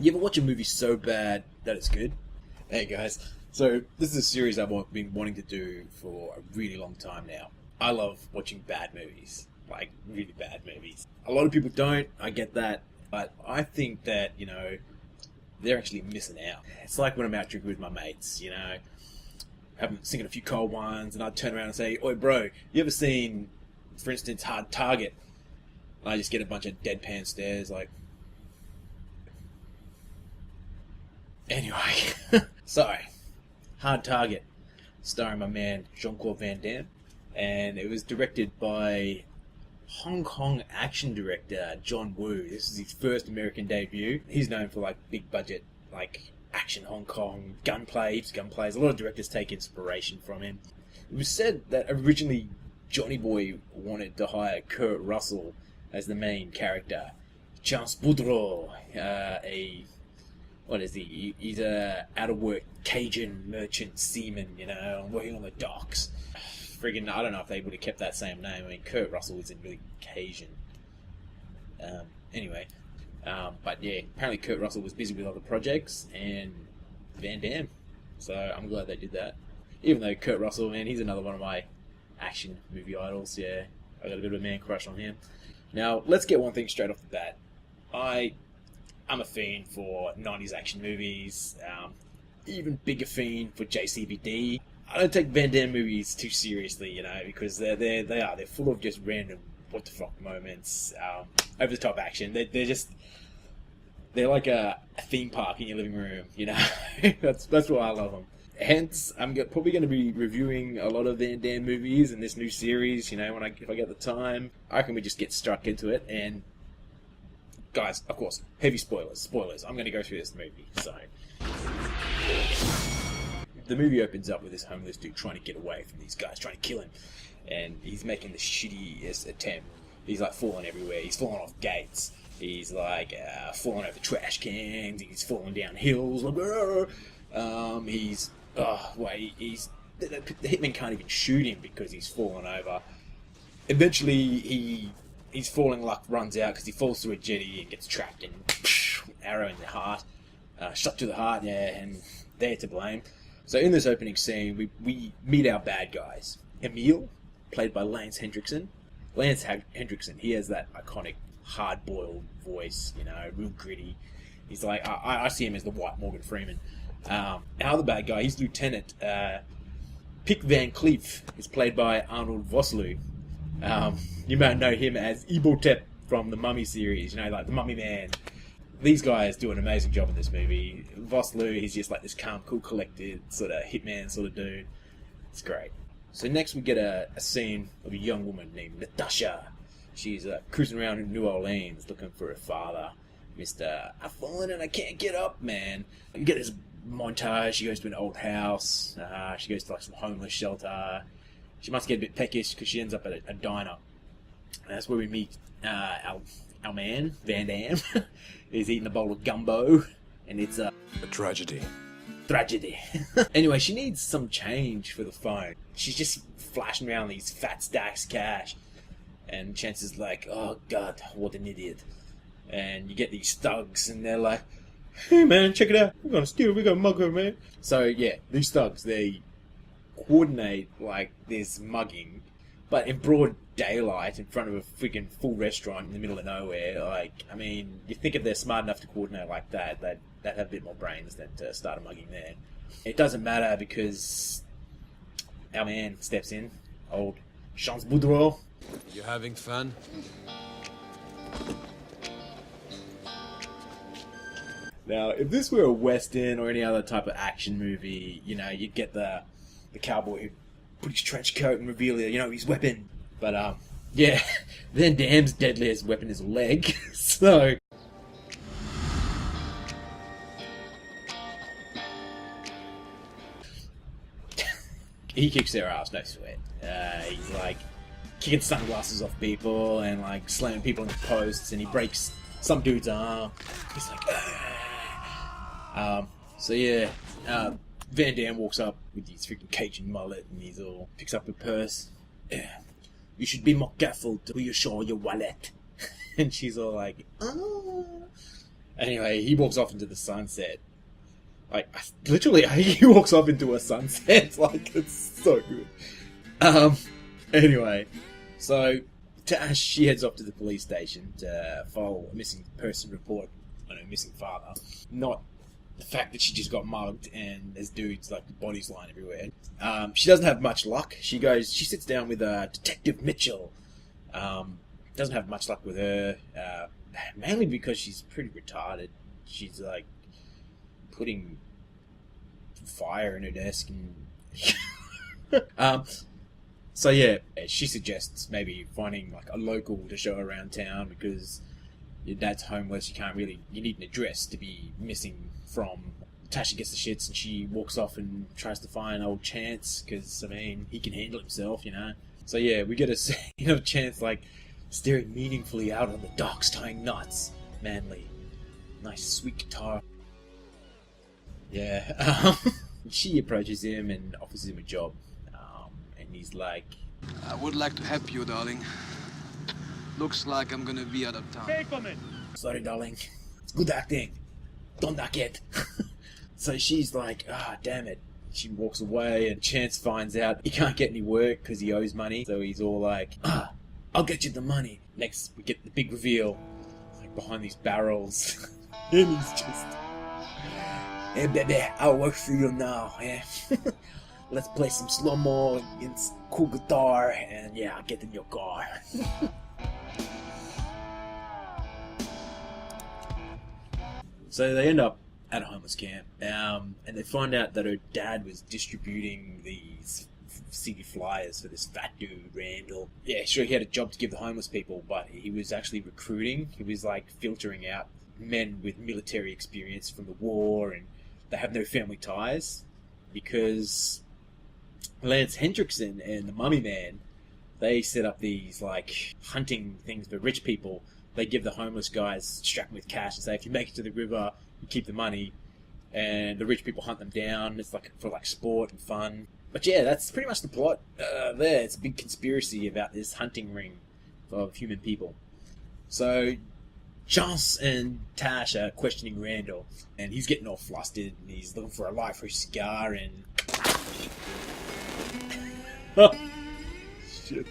You ever watch a movie so bad that it's good? Hey guys, so this is a series I've been wanting to do for a really long time now. I love watching bad movies, like really bad movies. A lot of people don't, I get that, but I think that, they're actually missing out. It's like when I'm out drinking with my mates, having singing a few cold ones, and I'd turn around and say, "Oi bro, you ever seen, for instance, Hard Target?" And I just get a bunch of deadpan stares like... Anyway, so, Hard Target, starring my man Jean-Claude Van Damme, and it was directed by Hong Kong action director John Woo. This is his first American debut. He's known for like big budget, like action Hong Kong, gunplays. A lot of directors take inspiration from him. It was said that originally Johnny Boy wanted to hire Kurt Russell as the main character. Chance Boudreau, what is he? He's a out-of-work Cajun merchant seaman, working on the docks. Friggin', I don't know if they would have kept that same name. I mean, Kurt Russell isn't really Cajun. But yeah, apparently Kurt Russell was busy with other projects, and Van Damme. So I'm glad they did that. Even though Kurt Russell, man, he's another one of my action movie idols, yeah. I got a bit of a man crush on him. Now, let's get one thing straight off the bat. I'm a fiend for 90s action movies, even bigger fiend for JCVD. I don't take Van Damme movies too seriously, because they're full of just random what the fuck moments, over the top action. They're like a theme park in your living room, that's why I love them. Hence, I'm probably going to be reviewing a lot of Van Damme movies in this new series, if I get the time. I reckon we just get stuck into it, and guys, of course, heavy spoilers. I'm going to go through this movie, so... The movie opens up with this homeless dude trying to get away from these guys, trying to kill him. And he's making the shittiest attempt. He's like falling everywhere. He's falling off gates. He's like falling over trash cans. He's falling down hills. The hitman can't even shoot him because he's fallen over. Eventually, his falling luck runs out because he falls through a jetty and gets trapped and arrow in the heart. Shot to the heart, yeah, and they're to blame. So in this opening scene, we meet our bad guys. Emil, played by Lance Hendrickson. Lance Hendrickson, he has that iconic hard-boiled voice, real gritty. He's like, I see him as the white Morgan Freeman. Our other bad guy, he's Lieutenant Pick Van Cleef, is played by Arnold Vosloo. You might know him as Ibotep from the Mummy series, like the Mummy Man. These guys do an amazing job in this movie. Vosloo, he's just like this calm, cool, collected sort of hitman sort of dude. It's great. So next we get a scene of a young woman named Natasha. She's cruising around in New Orleans looking for her father, Mr. I've fallen and I can't get up, man. You get this montage. She goes to an old house. She goes to like some homeless shelter. She must get a bit peckish because she ends up at a diner. And that's where we meet our man, Van Damme. He's eating a bowl of gumbo, and it's a tragedy. Anyway, she needs some change for the phone. She's just flashing around these fat stacks of cash, and Chance's like, "Oh God, what an idiot!" And you get these thugs, and they're like, "Hey man, check it out. We're gonna mug her, man." So yeah, these thugs, they coordinate like this mugging, but in broad daylight in front of a freaking full restaurant in the middle of nowhere. You think if they're smart enough to coordinate like that, they'd have a bit more brains than to start a mugging there. It doesn't matter because our man steps in, old Chance Boudreau. You having fun? Now, if this were a Western or any other type of action movie, you'd get the cowboy who'd put his trench coat and reveal, his weapon. But, yeah, Van Damme's deadliest weapon is a leg, so... He kicks their ass, no sweat. He's, like, kicking sunglasses off people and, like, slamming people in the posts, and he breaks some dude's arm. He's like, so, yeah, Van Damme walks up with his freaking Cajun mullet, and he's all... picks up a purse. Yeah. You should be more careful to who you show your wallet. And she's all like, oh. Anyway, he walks off into the sunset. Like, literally, he walks off into a sunset. Like, it's so good. Anyway, so Tash, she heads off to the police station to file a missing person report on her missing father. Not the fact that she just got mugged and there's dudes, like, bodies lying everywhere. She doesn't have much luck. She sits down with Detective Mitchell. Doesn't have much luck with her, mainly because she's pretty retarded. She's, like, putting fire in her desk and... So yeah, she suggests maybe finding like a local to show around town because your dad's homeless. You need an address to be missing from. Tasha gets the shits and she walks off and tries to find old Chance because, I mean, he can handle himself, you know. So yeah, we get a scene of Chance like staring meaningfully out on the docks, tying knots. Manly. Nice sweet guitar. Yeah. She approaches him and offers him a job. And he's like, I would like to help you, darling. Looks like I'm gonna be out of town. sorry, darling. It's good acting. Don't act it. So she's like, damn it. She walks away and Chance finds out he can't get any work because he owes money. So he's all like, I'll get you the money. Next, we get the big reveal. Like behind these barrels. And he's just, hey baby, I'll work for you now, yeah. Let's play some slow-mo and cool guitar, and yeah, I'll get in your car. So they end up at a homeless camp, and they find out that her dad was distributing these CD flyers for this fat dude, Randall. Yeah, sure, he had a job to give the homeless people, but he was actually recruiting. He was like filtering out men with military experience from the war, and they have no family ties because Lance Hendrickson and the Mummy Man, they set up these like hunting things for rich people. They give the homeless guys, strap them with cash and say, if you make it to the river, you keep the money, and the rich people hunt them down. It's like for like sport and fun. But yeah, that's pretty much the plot there. It's a big conspiracy about this hunting ring of human people. So Chance and Tash are questioning Randall, and he's getting all flustered, and he's looking for a light for his cigar, and... Oh, shit.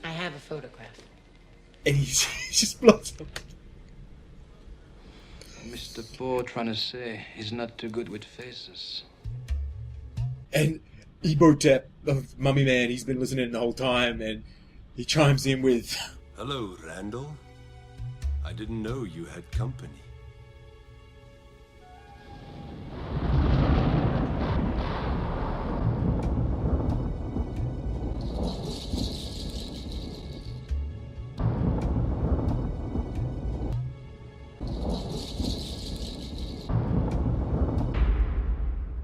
I have a photograph. And he just blows up. Mr. Poe trying to say he's not too good with faces. And Ebotep, the Mummy Man, he's been listening the whole time, and he chimes in with, Hello, Randall. I didn't know you had company.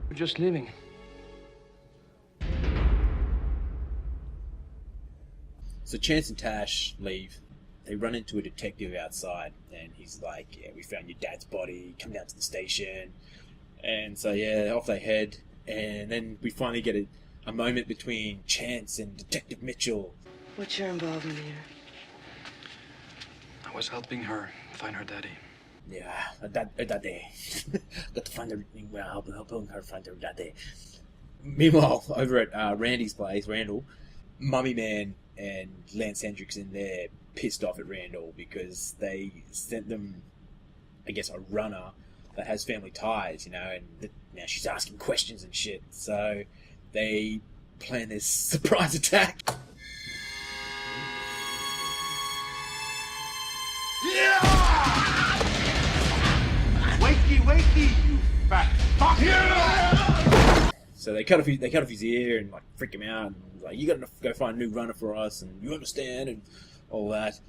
We're just leaving. So Chance and Tash leave. They run into a detective outside, and he's like, yeah, we found your dad's body, come down to the station. And so, yeah, off they head. And then we finally get a moment between Chance and Detective Mitchell. What's your involvement here? I was helping her find her daddy. Yeah, her daddy. Got to find her, helping her find her daddy. Meanwhile, over at Randy's place, Randall, Mummy Man and Lance Hendrickson, they're pissed off at Randall because they sent them, I guess, a runner that has family ties, you know, and now she's asking questions and shit. So they plan this surprise attack. Wakey, you fat fuck! So they cut off his ear and like freak him out, and like, you gotta go find a new runner for us, and you understand, and all that.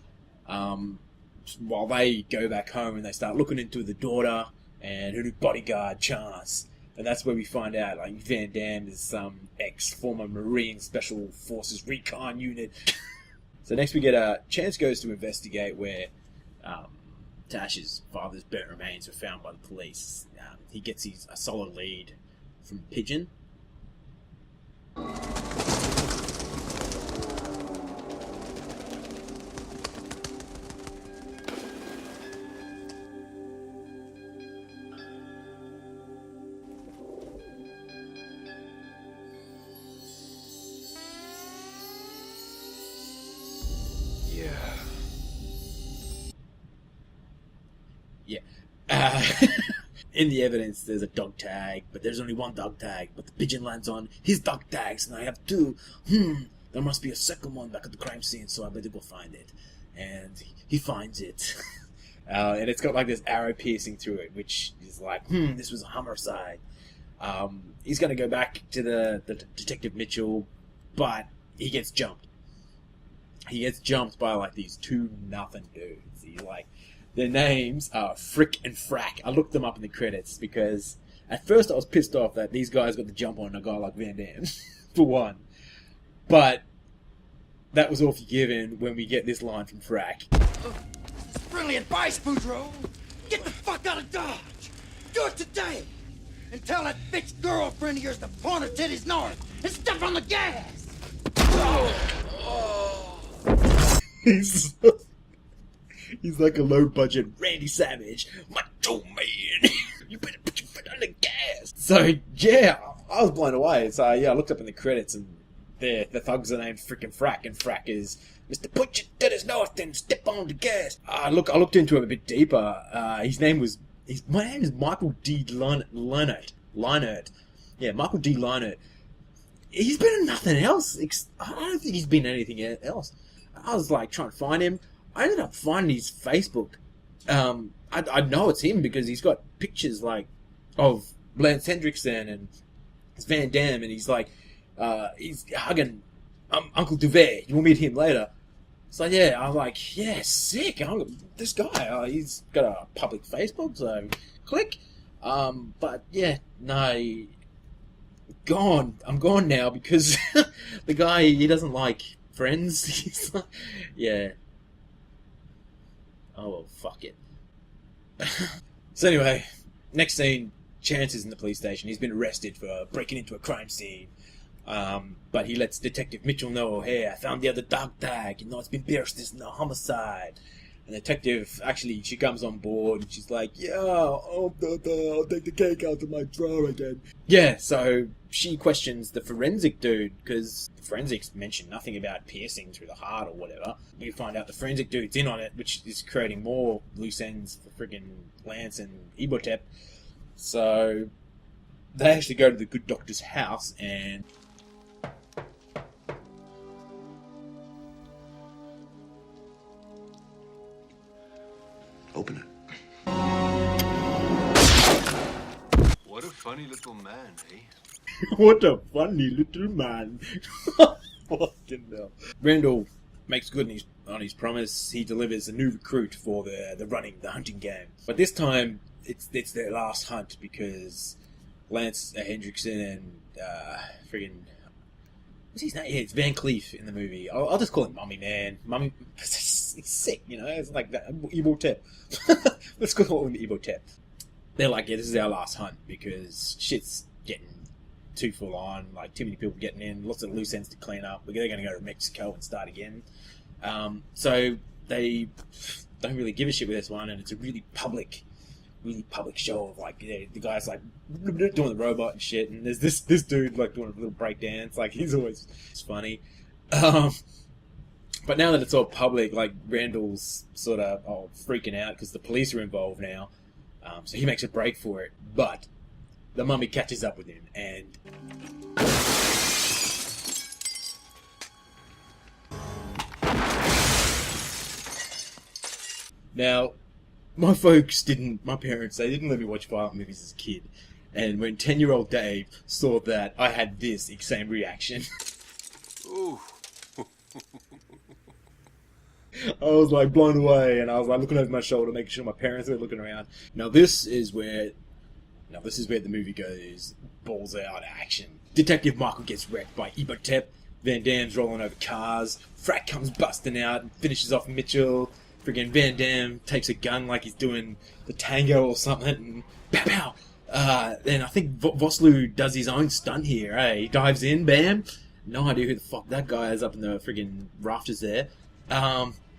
While they go back home and they start looking into the daughter and her new bodyguard, Chance. And that's where we find out, like, Van Damme is some ex-former Marine Special Forces recon unit. So next we get Chance goes to investigate where Tash's father's burnt remains were found by the police. He gets a solid lead from Pigeon. In the evidence, there's a dog tag, but there's only one dog tag. But the pigeon lands on his dog tags, and I have two. There must be a second one back at the crime scene, so I better go find it. And he finds it. And it's got like this arrow piercing through it, which is like, this was a homicide. He's going to go back to the Detective Mitchell, but he gets jumped. He gets jumped by like these two nothing dudes. He's like, their names are Frick and Frack. I looked them up in the credits because at first I was pissed off that these guys got the jump on a guy like Van Damme, for one. But that was all forgiven when we get this line from Frack. Brilliant advice, Boudreaux. Get the fuck out of Dodge. Do it today. And tell that bitch girlfriend of yours to point her titties north and step on the gas. He's like a low-budget Randy Savage. Macho man, you better put your foot on the gas. So, yeah, I was blown away. So, yeah, I looked up in the credits, and the thugs are named Frickin' Frack, and Frack is Mr. Put your titties north and step on the gas. I looked into him a bit deeper. My name is Michael D. Leinert. Yeah, Michael D. Leinert. He's been in nothing else. I don't think he's been in anything else. I was like trying to find him. I ended up finding his Facebook. I know it's him because he's got pictures like of Lance Hendrickson and Van Damme, and he's like, he's hugging Uncle Duvet. You will meet him later. So yeah, I was like, yeah, sick. This guy, he's got a public Facebook, so click. But yeah, no, gone. I'm gone now because the guy, he doesn't like friends. He's like, yeah. Oh well, fuck it. So anyway, next scene, Chance is in the police station. He's been arrested for breaking into a crime scene. But he lets Detective Mitchell know, hey, I found the other dog tag. You know, it's been pierced. This is a homicide. And the detective, actually, she comes on board and she's like, yeah, I'll take the cake out of my drawer again. Yeah, so she questions the forensic dude because the forensics mention nothing about piercing through the heart or whatever. We find out the forensic dude's in on it, which is creating more loose ends for friggin' Lance and Ibotep. So they actually go to the good doctor's house and... Open it. What a funny little man, eh? What a funny little man. Fucking hell. Randall makes good on his promise. He delivers a new recruit for the hunting game. But this time, it's their last hunt because Lance Hendrickson and friggin'... What's his name? Yeah, it's Van Cleef in the movie. I'll just call him Mummy Man. Mummy... It's sick, you know? It's like that. Ibotep. Let's call him Ibotep. They're like, yeah, this is our last hunt because shit's getting too full on. Like, too many people getting in. Lots of loose ends to clean up. They're going to go to Mexico and start again. So they don't really give a shit with this one, and it's a really public show of like, yeah, the guy's like doing the robot and shit, and there's this dude like doing a little breakdance. Like, he's always funny. But now that it's all public, like, Randall's sort of freaking out because the police are involved now. So he makes a break for it, but the mummy catches up with him, and... Now, my parents, they didn't let me watch violent movies as a kid. And when 10-year-old Dave saw that, I had this same reaction. Ooh. I was like blown away, and I was like looking over my shoulder, making sure my parents were looking around. Now this is where the movie goes balls out action. Detective Michael gets wrecked by Ibotep. Van Damme's rolling over cars. Frack comes busting out and finishes off Mitchell. Friggin' Van Damme takes a gun like he's doing the tango or something, and pow pow. Then I think Vosloo does his own stunt here. He dives in, bam. No idea who the fuck that guy is up in the friggin' rafters there.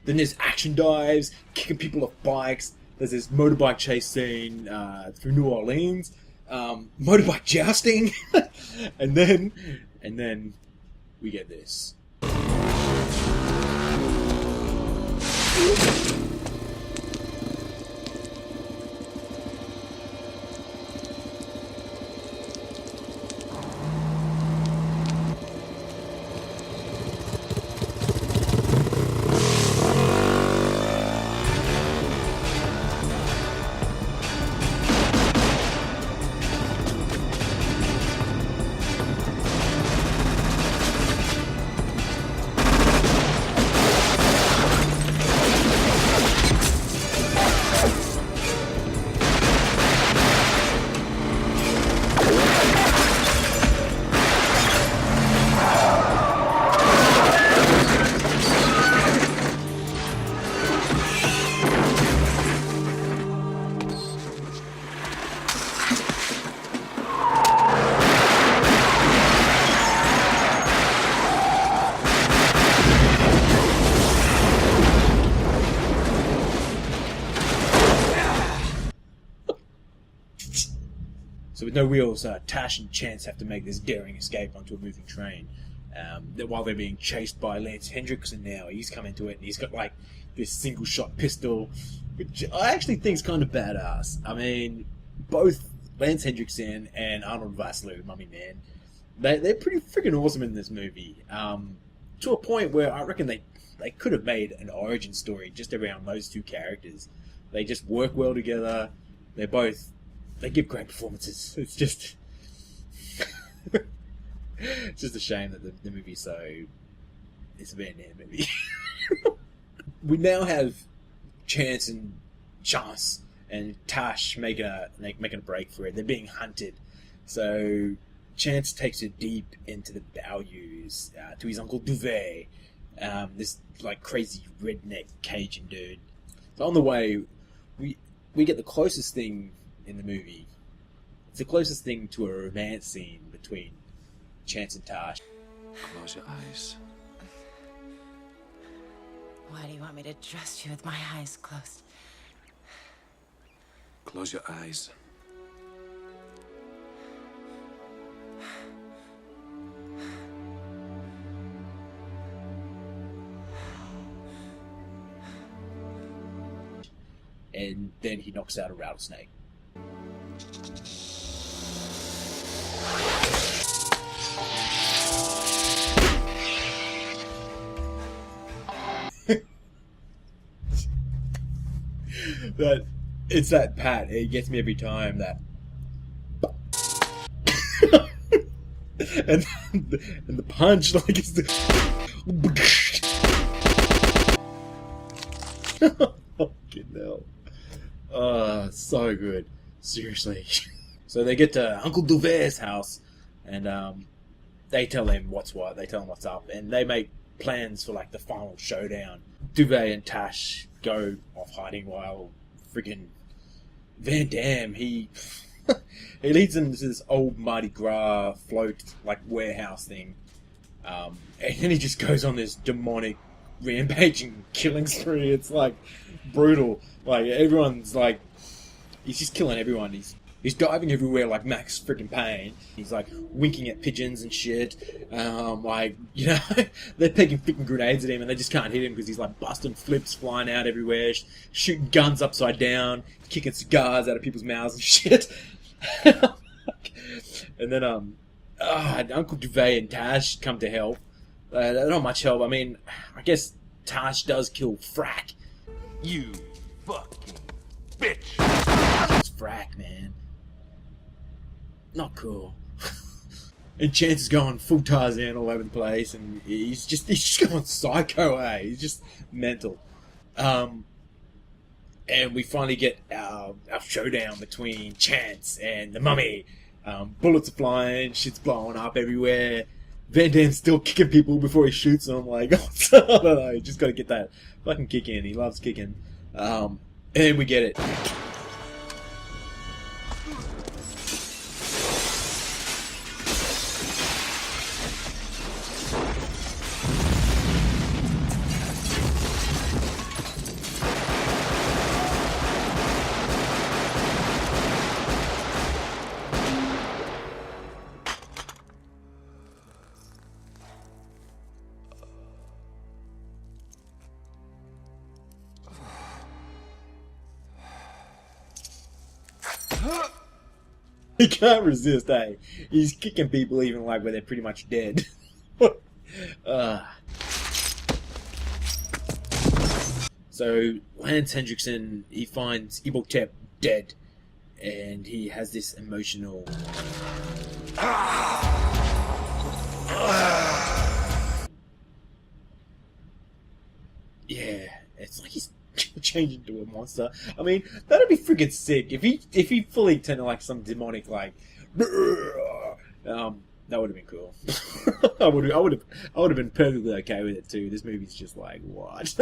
Then there's action dives, kicking people off bikes. There's this motorbike chase scene through New Orleans. Motorbike jousting. and then we get this. with no wheels, Tash and Chance have to make this daring escape onto a moving train. While they're being chased by Lance Hendrickson now. He's come into it and he's got like this single shot pistol, which I actually think is kind of badass. I mean, both Lance Hendrickson and Arnold Vosloo, Mummy Man, they're pretty freaking awesome in this movie. To a point where I reckon they could have made an origin story just around those two characters. They just work well together. They give great performances. It's just it's just a shame that the movie's it's a Van Damme movie. We now have Chance and Tash making a break for it. They're being hunted, so Chance takes it deep into the bayous to his uncle Duvet, this like crazy redneck Cajun dude. So on the way, we get the closest thing in the movie. It's the closest thing to a romance scene between Chance and Tash. Close your eyes. Why do you want me to trust you with my eyes closed? Close your eyes. And then he knocks out a rattlesnake. But it's that pat. It gets me every time. That and the punch, like it's the fucking hell. So good. Seriously. So they get to Uncle Duvet's house, and they tell him what's what. They tell him what's up, and they make plans for like the final showdown. Duvet and Tash go off hiding while friggin' Van Damme, he leads them to this old Mardi Gras float like warehouse thing, and then he just goes on this demonic rampaging killing spree. It's like brutal. Like everyone's like, he's just killing everyone. He's diving everywhere like Max freaking Payne. He's like winking at pigeons and shit. Like, you know, they're taking freaking grenades at him and they just can't hit him because he's like busting flips, flying out everywhere, shooting guns upside down, kicking cigars out of people's mouths and shit. And then Uncle Duvet and Tash come to help. Not much help. I mean, I guess Tash does kill Frack. You fucking bitch. It's Frack, man. Not cool. And Chance is going full Tarzan all over the place, and he's just going psycho, eh? He's just mental. And we finally get our showdown between Chance and the Mummy. Bullets are flying, shit's blowing up everywhere. Van Damme's still kicking people before he shoots them. Like, I don't know, you just gotta get that fucking kick in. He loves kicking. And then we get it. He can't resist, eh? He's kicking people even like where they're pretty much dead. So Lance Hendrickson, he finds Imhotep dead, and he has this emotional yeah, it's like he's changed into a monster. I mean, that'd be freaking sick if he fully turned to like some demonic like that would have been cool. I would have been perfectly okay with it too. This movie's just like, what?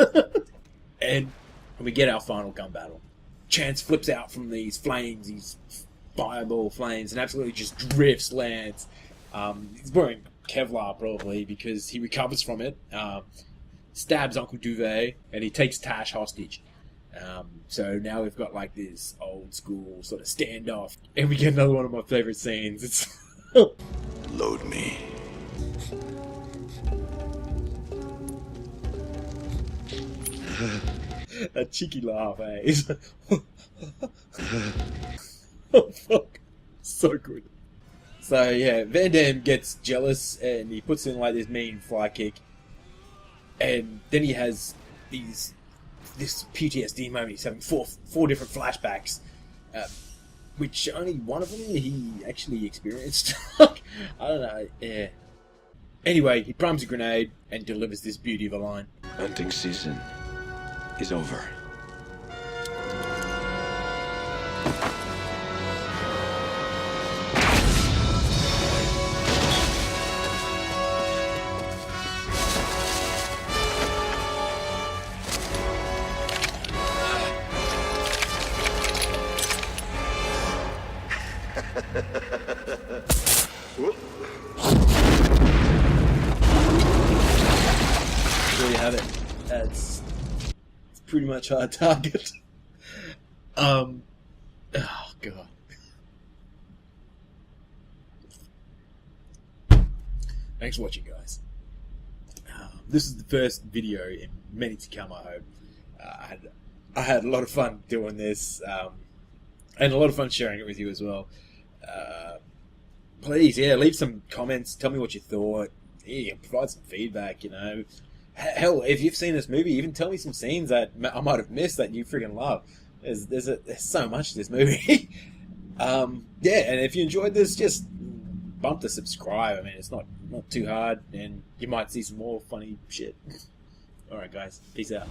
And we get our final gun battle. Chance flips out from these flames, these fireball flames, and absolutely just drifts Lance. He's wearing Kevlar probably because he recovers from it. Stabs Uncle Duvet, and he takes Tash hostage. So now we've got like this old school sort of standoff, and we get another one of my favorite scenes. It's Load me. a cheeky laugh, eh? He's like, oh fuck, so good. So yeah, Van Damme gets jealous and he puts in like this mean fly kick, and then he has this PTSD moment. He's having four different flashbacks, which only one of them he actually experienced. I don't know. Yeah. Anyway, he primes a grenade and delivers this beauty of a line. Hunting season is over. There you have it. It's pretty much our target. Oh god. Thanks for watching, guys. This is the first video in many to come, I hope. I had a lot of fun doing this, and a lot of fun sharing it with you as well. Please, yeah, leave some comments. Tell me what you thought. Yeah, provide some feedback, you know. Hell, if you've seen this movie, even tell me some scenes that I might have missed that you friggin' love. There's so much to this movie. Yeah, and if you enjoyed this, just bump the subscribe. I mean, it's not too hard, and you might see some more funny shit. Alright, guys. Peace out.